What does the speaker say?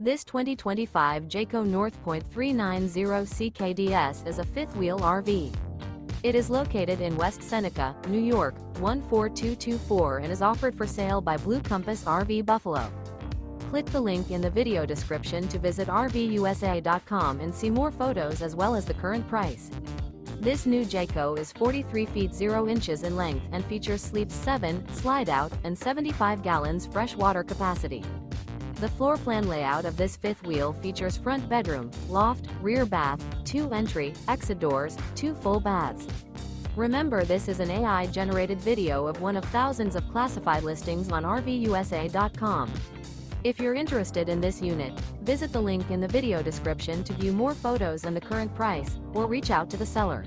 This 2025 Jayco North Point 390 CKDS is a fifth-wheel RV. It is located in West Seneca, New York, 14224 and is offered for sale by Blue Compass RV Buffalo. Click the link in the video description to visit RVUSA.com and see more photos as well as the current price. This new Jayco is 43 feet 0 inches in length and features sleeps 7, slide-out, and 75 gallons fresh water capacity. The floor plan layout of this fifth wheel features front bedroom, loft, rear bath, 2 entry, exit doors, 2 full baths. Remember, this is an AI-generated video of one of thousands of classified listings on RVUSA.com. If you're interested in this unit, visit the link in the video description to view more photos and the current price, or reach out to the seller.